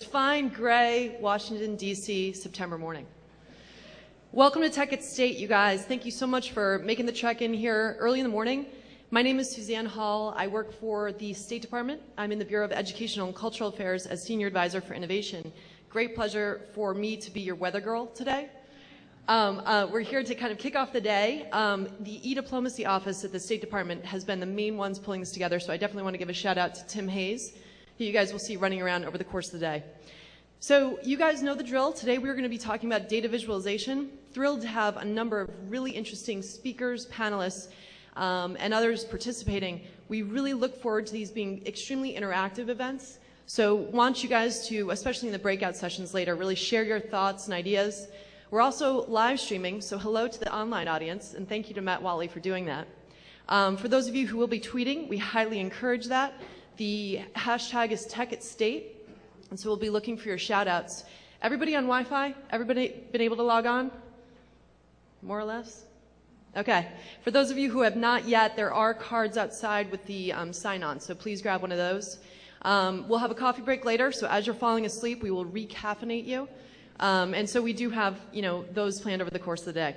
Fine gray Washington, D.C. September morning. Welcome to Tech at State, you guys. Thank you so much for making the trek in here early in the morning. My name is Suzanne Hall. I work for the State Department. I'm in the Bureau of Educational and Cultural Affairs as Senior Advisor for Innovation. Great pleasure for me to be your weather girl today. We're here to kind of kick off the day. The e-diplomacy office at the State Department has been the main ones pulling this together, so I definitely want to give a shout out to Tim Hayes, who you guys will see running around over the course of the day. So you guys know the drill. Today we're going to be talking about data visualization. Thrilled to have a number of really interesting speakers, panelists, and others participating. We really look forward to these being extremely interactive events. So want you guys to, especially in the breakout sessions later, really share your thoughts and ideas. We're also live streaming, so hello to the online audience, and thank you to Matt Wally for doing that. For those of you who will be tweeting, we highly encourage that. The hashtag is Tech at State, and so we'll be looking for your shout-outs. Everybody on Wi-Fi? Everybody been able to log on? More or less? Okay. For those of you who have not yet, there are cards outside with the sign-on, so please grab one of those. We'll have a coffee break later, so as you're falling asleep, we will recaffeinate you. And so we do have, those planned over the course of the day.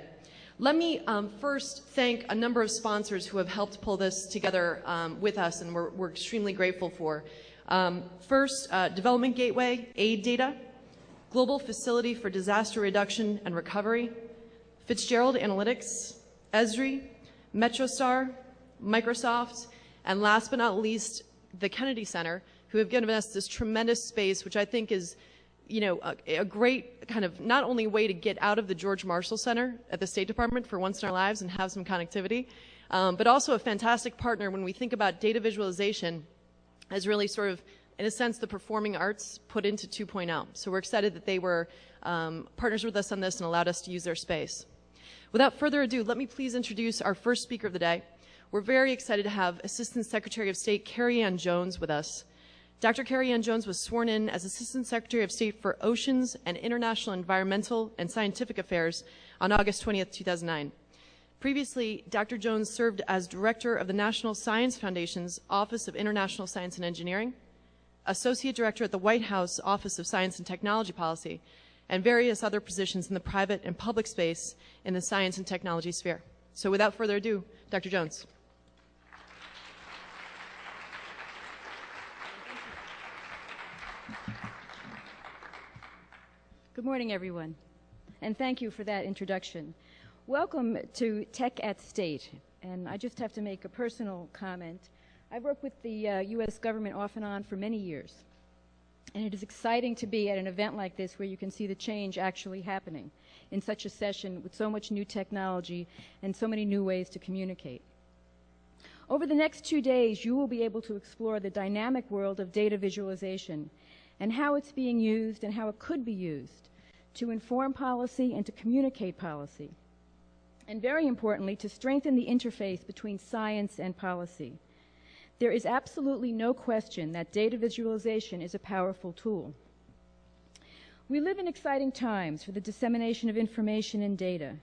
Let me first thank a number of sponsors who have helped pull this together with us, and we're extremely grateful for. First, Development Gateway, Aid Data, Global Facility for Disaster Reduction and Recovery, Fitzgerald Analytics, Esri, MetroStar, Microsoft, and last but not least, the Kennedy Center, who have given us this tremendous space, which I think is a great kind of not only way to get out of the George Marshall Center at the State Department for once in our lives and have some connectivity, but also a fantastic partner when we think about data visualization as really sort of, in a sense, the performing arts put into 2.0. So we're excited that they were partners with us on this and allowed us to use their space. Without further ado, let me please introduce our first speaker of the day. We're very excited to have Assistant Secretary of State Kerri Ann Jones with us. Dr. Kerri Ann Jones was sworn in as Assistant Secretary of State for Oceans and International Environmental and Scientific Affairs on August 20th, 2009. Previously, Dr. Jones served as Director of the National Science Foundation's Office of International Science and Engineering, Associate Director at the White House Office of Science and Technology Policy, and various other positions in the private and public space in the science and technology sphere. So without further ado, Dr. Jones. Good morning, everyone, and thank you for that introduction. Welcome to Tech at State, and I just have to make a personal comment. I've worked with the U.S. government off and on for many years, and it is exciting to be at an event like this where you can see the change actually happening in such a session with so much new technology and so many new ways to communicate. Over the next 2 days, you will be able to explore the dynamic world of data visualization and how it's being used and how it could be used to inform policy and to communicate policy, and very importantly, to strengthen the interface between science and policy. There is absolutely no question that data visualization is a powerful tool. We live in exciting times for the dissemination of information and data.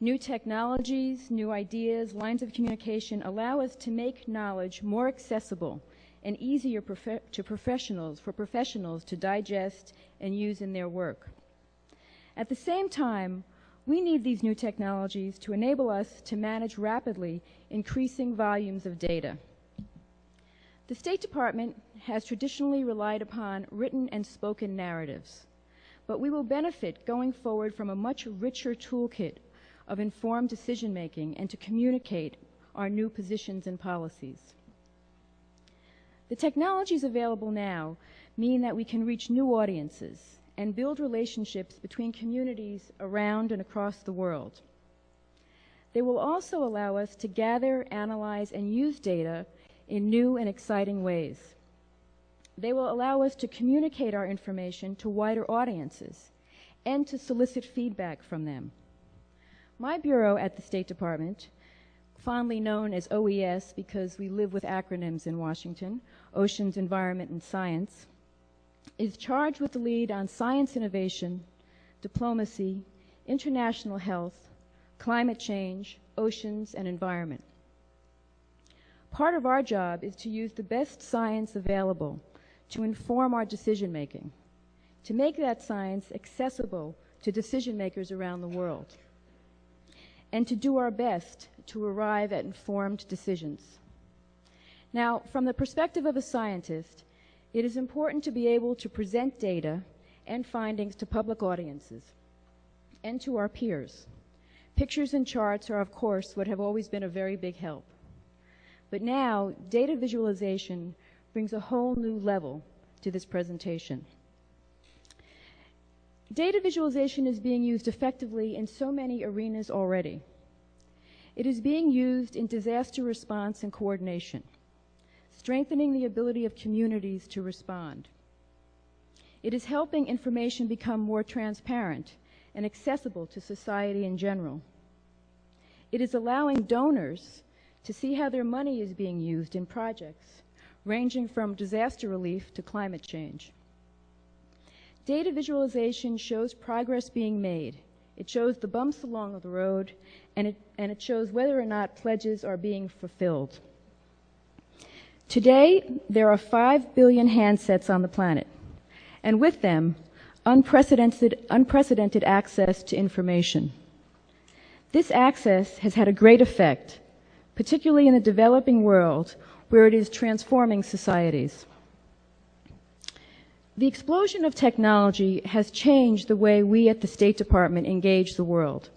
New technologies, new ideas, lines of communication allow us to make knowledge more accessible and easier for professionals to digest and use in their work. At the same time, we need these new technologies to enable us to manage rapidly increasing volumes of data. The State Department has traditionally relied upon written and spoken narratives, but we will benefit going forward from a much richer toolkit of informed decision-making and to communicate our new positions and policies. The technologies available now mean that we can reach new audiences and build relationships between communities around and across the world. They will also allow us to gather, analyze, and use data in new and exciting ways. They will allow us to communicate our information to wider audiences and to solicit feedback from them. My bureau at the State Department, fondly known as OES because we live with acronyms in Washington, Oceans, Environment, and Science, is charged with the lead on science innovation, diplomacy, international health, climate change, oceans, and environment. Part of our job is to use the best science available to inform our decision-making, to make that science accessible to decision makers around the world, and to do our best to arrive at informed decisions. Now, from the perspective of a scientist, it is important to be able to present data and findings to public audiences and to our peers. Pictures and charts are, of course, what have always been a very big help. But now, data visualization brings a whole new level to this presentation. Data visualization is being used effectively in so many arenas already. It is being used in disaster response and coordination, strengthening the ability of communities to respond. It is helping information become more transparent and accessible to society in general. It is allowing donors to see how their money is being used in projects, ranging from disaster relief to climate change. Data visualization shows progress being made. It shows the bumps along the road, and it shows whether or not pledges are being fulfilled. Today, there are 5 billion handsets on the planet, and with them, unprecedented access to information. This access has had a great effect, particularly in the developing world, where it is transforming societies. The explosion of technology has changed the way we at the State Department engage the world.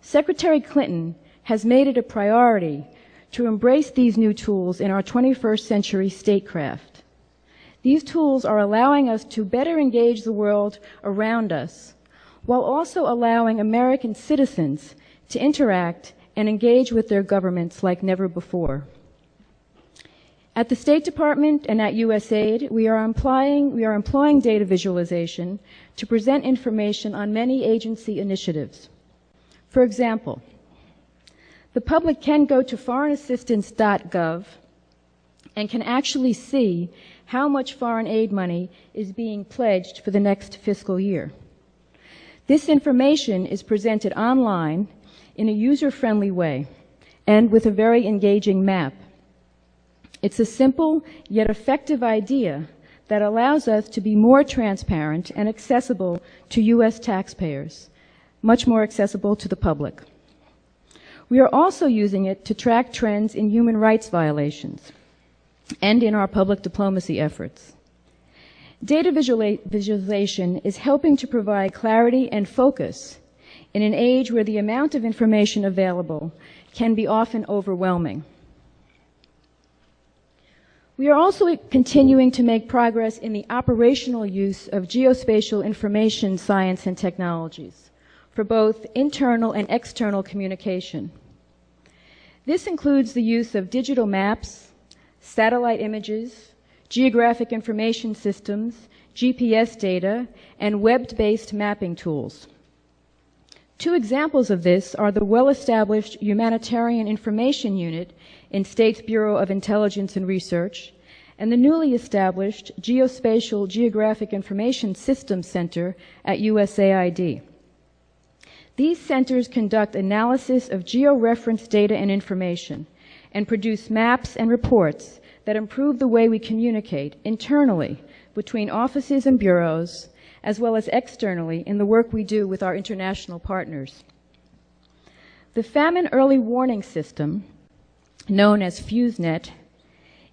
Secretary Clinton has made it a priority to embrace these new tools in our 21st century statecraft. These tools are allowing us to better engage the world around us, while also allowing American citizens to interact and engage with their governments like never before. At the State Department and at USAID, we are employing data visualization to present information on many agency initiatives. For example, the public can go to foreignassistance.gov and can actually see how much foreign aid money is being pledged for the next fiscal year. This information is presented online in a user-friendly way and with a very engaging map. It's a simple yet effective idea that allows us to be more transparent and accessible to U.S. taxpayers, much more accessible to the public. We are also using it to track trends in human rights violations and in our public diplomacy efforts. Data visualization is helping to provide clarity and focus in an age where the amount of information available can be often overwhelming. We are also continuing to make progress in the operational use of geospatial information science and technologies for both internal and external communication. This includes the use of digital maps, satellite images, geographic information systems, GPS data, and web-based mapping tools. Two examples of this are the well-established Humanitarian Information Unit in State's Bureau of Intelligence and Research, and the newly established Geospatial Geographic Information Systems Center at USAID. These centers conduct analysis of georeferenced data and information and produce maps and reports that improve the way we communicate internally between offices and bureaus, as well as externally in the work we do with our international partners. The Famine Early Warning System, known as FuseNet,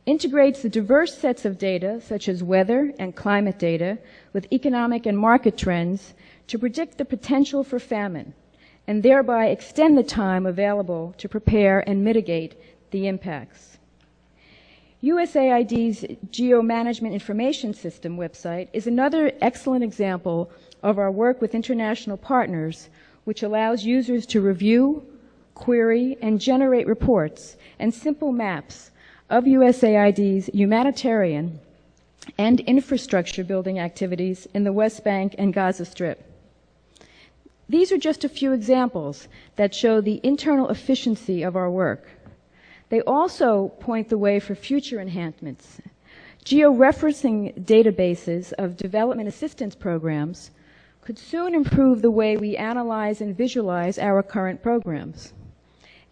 integrates the diverse sets of data, such as weather and climate data, with economic and market trends to predict the potential for famine, and thereby extend the time available to prepare and mitigate the impacts. USAID's Geo-Management Information System website is another excellent example of our work with international partners, which allows users to review, query, and generate reports and simple maps of USAID's humanitarian and infrastructure building activities in the West Bank and Gaza Strip. These are just a few examples that show the internal efficiency of our work. They also point the way for future enhancements. Georeferencing databases of development assistance programs could soon improve the way we analyze and visualize our current programs,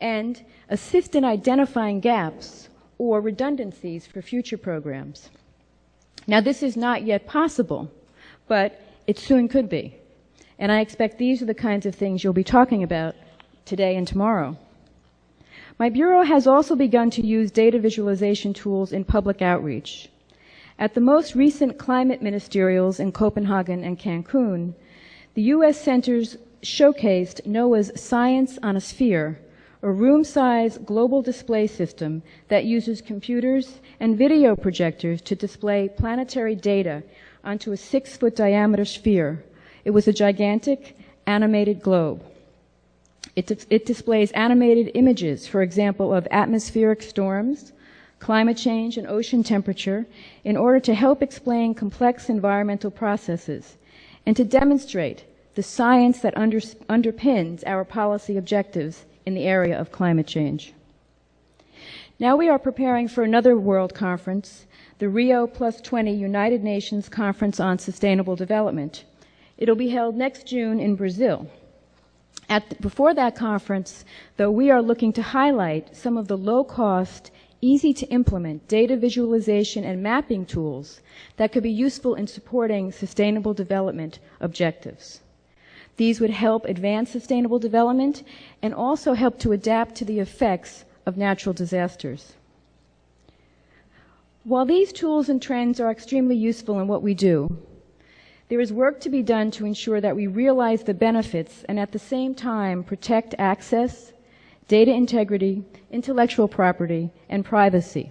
and assist in identifying gaps or redundancies for future programs. Now, this is not yet possible, but it soon could be. And I expect these are the kinds of things you'll be talking about today and tomorrow. My Bureau has also begun to use data visualization tools in public outreach. At the most recent climate ministerials in Copenhagen and Cancun, the U.S. centers showcased NOAA's Science on a Sphere, a room-size global display system that uses computers and video projectors to display planetary data onto a 6-foot diameter sphere. It was a gigantic animated globe. It displays animated images, for example, of atmospheric storms, climate change, and ocean temperature in order to help explain complex environmental processes and to demonstrate the science that underpins our policy objectives in the area of climate change. Now we are preparing for another World Conference, the Rio +20 United Nations Conference on Sustainable Development. It'll be held next June in Brazil. Before that conference, though, we are looking to highlight some of the low-cost, easy-to-implement data visualization and mapping tools that could be useful in supporting sustainable development objectives. These would help advance sustainable development and also help to adapt to the effects of natural disasters. While these tools and trends are extremely useful in what we do, there is work to be done to ensure that we realize the benefits and at the same time protect access, data integrity, intellectual property, and privacy.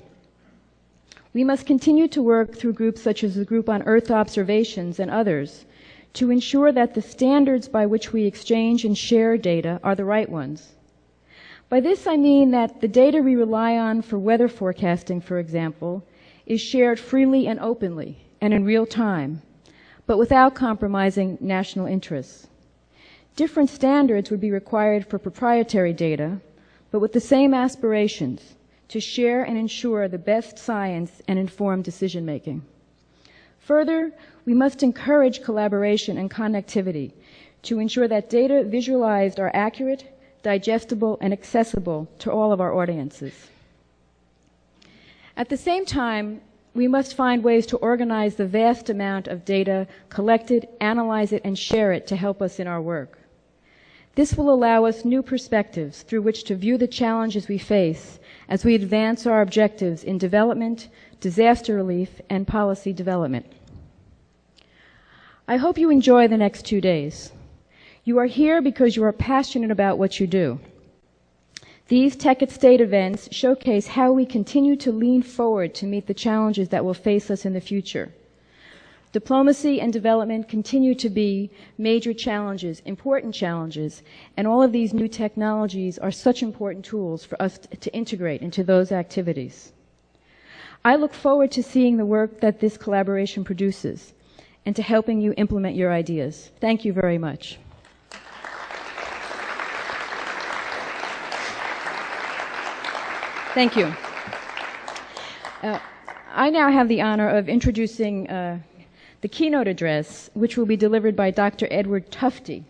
We must continue to work through groups such as the Group on Earth Observations and others to ensure that the standards by which we exchange and share data are the right ones. By this I mean that the data we rely on for weather forecasting, for example, is shared freely and openly and in real time, but without compromising national interests. Different standards would be required for proprietary data, but with the same aspirations to share and ensure the best science and informed decision-making. Further, we must encourage collaboration and connectivity to ensure that data visualized are accurate, digestible, and accessible to all of our audiences. At the same time, we must find ways to organize the vast amount of data collected, analyze it, and share it to help us in our work. This will allow us new perspectives through which to view the challenges we face as we advance our objectives in development, disaster relief, and policy development. I hope you enjoy the next 2 days. You are here because you are passionate about what you do. These Tech at State events showcase how we continue to lean forward to meet the challenges that will face us in the future. Diplomacy and development continue to be major challenges, important challenges, and all of these new technologies are such important tools for us to integrate into those activities. I look forward to seeing the work that this collaboration produces and to helping you implement your ideas. Thank you very much. Thank you. I now have the honor of introducing the keynote address, which will be delivered by Dr. Edward Tufte.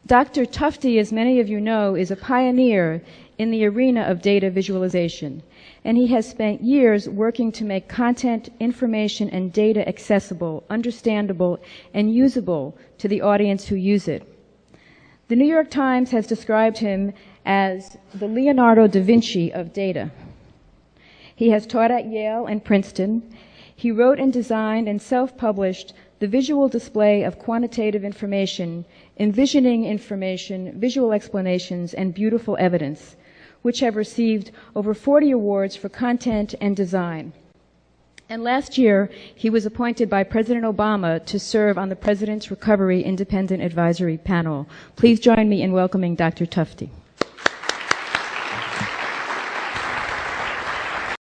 Dr. Tufte, as many of you know, is a pioneer in the arena of data visualization, and he has spent years working to make content, information, and data accessible, understandable, and usable to the audience who use it. The New York Times has described him as the Leonardo da Vinci of data. He has taught at Yale and Princeton. He wrote and designed and self-published The Visual Display of Quantitative Information, Envisioning Information, Visual Explanations, and Beautiful Evidence, which have received over 40 awards for content and design. And last year, he was appointed by President Obama to serve on the President's Recovery Independent Advisory Panel. Please join me in welcoming Dr. Tufte.